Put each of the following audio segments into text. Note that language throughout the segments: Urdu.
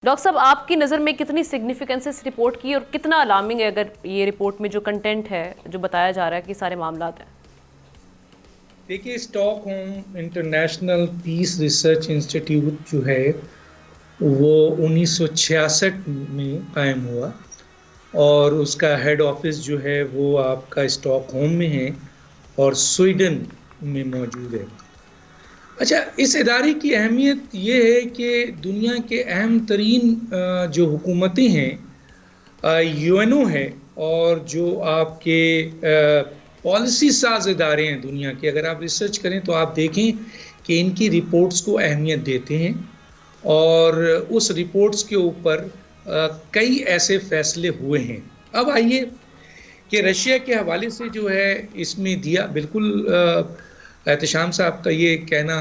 ڈاکٹر صاحب آپ کی نظر میں کتنی سگنیفیکنس ہے اس رپورٹ کی اور کتنا الارمنگ ہے اگر یہ رپورٹ میں جو کنٹینٹ ہے جو بتایا جا رہا ہے کہ سارے معاملات ہیں؟ دیکھیے stock home international peace research institute جو ہے وہ 1966 میں قائم ہوا اور اس کا ہیڈ آفس جو ہے وہ آپ کا اسٹاک ہوم میں ہے اور سویڈن میں موجود ہے۔ اچھا، اس ادارے کی اہمیت یہ ہے کہ دنیا کے اہم ترین جو حکومتیں ہیں، یو این او ہے، اور جو آپ کے پالیسی ساز ادارے ہیں دنیا کے، اگر آپ ریسرچ کریں تو آپ دیکھیں کہ ان کی رپورٹس کو اہمیت دیتے ہیں اور اس رپورٹس کے اوپر کئی ایسے فیصلے ہوئے ہیں۔ اب آئیے کہ رشیا کے حوالے سے جو ہے اس میں دیا، بالکل احتشام صاحب کا یہ کہنا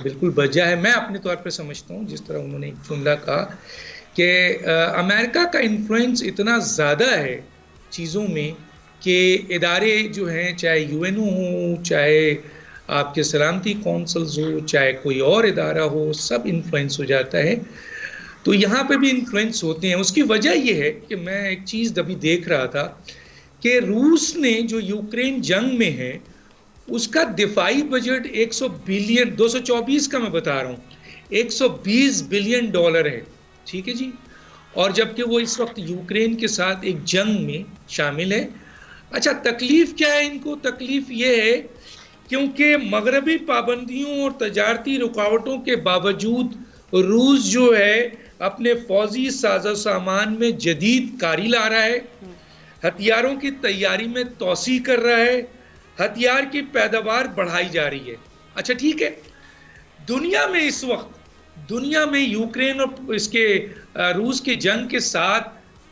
بالکل بجا ہے۔ میں اپنے طور پہ سمجھتا ہوں، جس طرح انہوں نے ایک جملہ کہا کہ امریکہ کا انفلوئنس اتنا زیادہ ہے چیزوں میں کہ ادارے جو ہیں، چاہے یو این او ہوں، چاہے آپ کے سلامتی کونسلز ہو، چاہے کوئی اور ادارہ ہو، سب انفلوئنس ہو جاتا ہے۔ تو یہاں پہ بھی انفلوئنس ہوتے ہیں۔ اس کی وجہ یہ ہے کہ میں ایک چیز ابھی دیکھ رہا تھا کہ روس نے جو یوکرین جنگ میں ہے اس کا دفاعی بجٹ 224 کا میں بتا رہا ہوں، $120 بلین ہے، ٹھیک ہے جی، اور جبکہ وہ اس وقت یوکرین کے ساتھ ایک جنگ میں شامل ہے۔ اچھا، تکلیف کیا ہے ان کو؟ تکلیف یہ ہے کیونکہ مغربی پابندیوں اور تجارتی رکاوٹوں کے باوجود روس جو ہے اپنے فوجی ساز و سامان میں جدید کاری لا رہا ہے، ہتھیاروں کی تیاری میں توسیع کر رہا ہے، ہتھیار کی پیداوار بڑھائی جا رہی ہے۔ اچھا ٹھیک ہے، دنیا میں اس وقت یوکرین اور اس کے روس کی جنگ کے ساتھ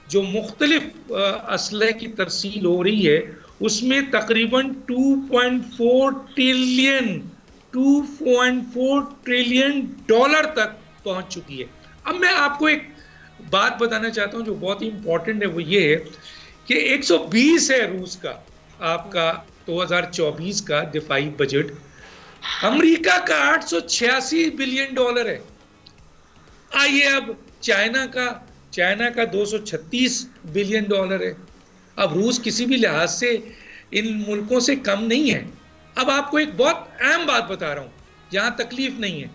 جو مختلف اسلحے کی ترسیل ہو رہی ہے اس میں تقریباً 2.4 ٹریلین ڈالر تک پہنچ چکی ہے۔ اب میں آپ کو ایک بات بتانا چاہتا ہوں جو بہت ہی امپورٹنٹ ہے، وہ یہ ہے کہ 120 ہے روس کا آپ کا 2024 کا دفاعی بجٹ، امریکہ کا $886 بلین ہے۔ آئیے اب چائنا کا $236 بلین ہے۔ اب روس کسی بھی لحاظ سے ان ملکوں سے کم نہیں ہے۔ اب آپ کو ایک بہت اہم بات بتا رہا ہوں جہاں تکلیف نہیں ہے،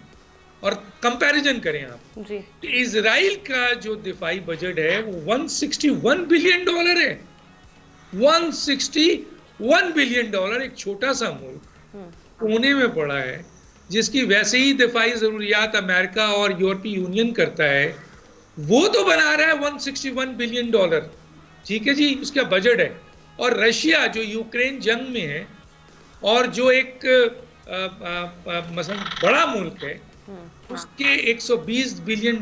اور کمپیریزن کریں آپ جی، کہ اسرائیل کا جو دفاعی بجٹ ہے وہ $161 بلین ہے۔ $161 بلین، ایک چھوٹا سا ملک کونے میں پڑا ہے جس کی ویسے ہی دفاعی ضروریات امریکہ اور یورپی یونین کرتا ہے، وہ تو بنا رہا ہے $161 بلین، ٹھیک ہے جی، اس کا بجٹ ہے۔ اور رشیا جو یوکرین جنگ میں ہے اور جو ایک مثلا بڑا ملک ہے، اس کے $120 بلین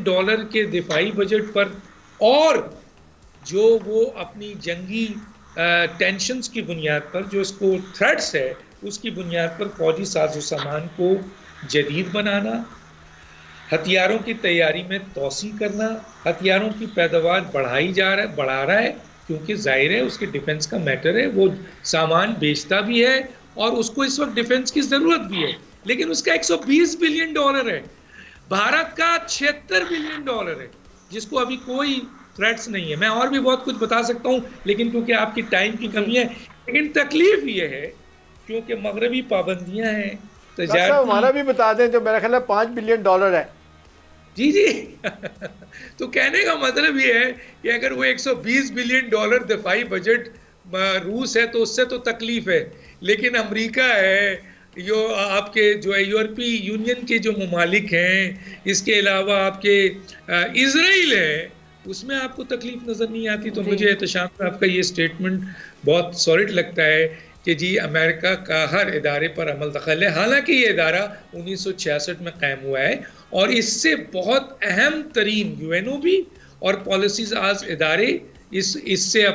کے دفاعی بجٹ پر، اور جو وہ اپنی جنگی ٹینشنز کی بنیاد پر، جو اس کو تھریٹس ہے اس کی بنیاد پر فوجی ساز و سامان کو جدید بنانا، ہتھیاروں کی تیاری میں توسیع کرنا، ہتھیاروں کی پیداوار بڑھا رہا ہے کیونکہ ظاہر ہے اس کے ڈیفنس کا میٹر ہے، وہ سامان بیچتا بھی ہے اور اس کو اس وقت ڈیفنس کی ضرورت بھی ہے، لیکن اس کا $120 بلین ہے۔ بھارت کا $76 بلین ہے جس کو ابھی کوئی تھریٹس نہیں ہے۔ میں اور بھی بہت کچھ بتا سکتا ہوں لیکن کیونکہ آپ کی ٹائم کی کمی ہے، لیکن تکلیف یہ ہے کیونکہ مغربی پابندیاں ہیں، صاحب ہمارا بھی بتا دیں جو میرا خیال ہے $5 بلین ہے۔ جی تو کہنے کا مطلب یہ ہے کہ اگر وہ $120 بلین دفاعی بجٹ روس ہے تو اس سے تو تکلیف ہے، لیکن امریکہ ہے، آپ کے جو ہے یورپی یونین کے جو ممالک ہیں، اس کے علاوہ آپ کے اسرائیل ہے، اس میں آپ کو تکلیف نظر نہیں آتی۔ تو مجھے احتشام صاحب کا یہ سٹیٹمنٹ بہت سالڈ لگتا ہے کہ جی امریکہ کا ہر ادارے پر عمل دخل ہے، حالانکہ یہ ادارہ 1966 میں قائم ہوا ہے اور اس سے بہت اہم ترین یو این او بھی اور پالیسیز آز ادارے اس سے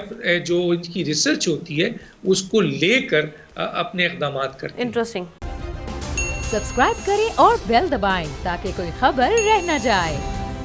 جو ان کی ریسرچ ہوتی ہے اس کو لے کر اپنے اقدامات کرتے ہیں۔ انٹرسٹنگ۔ سبسکرائب کریں اور بیل دبائیں تاکہ کوئی خبر رہ نہ جائے۔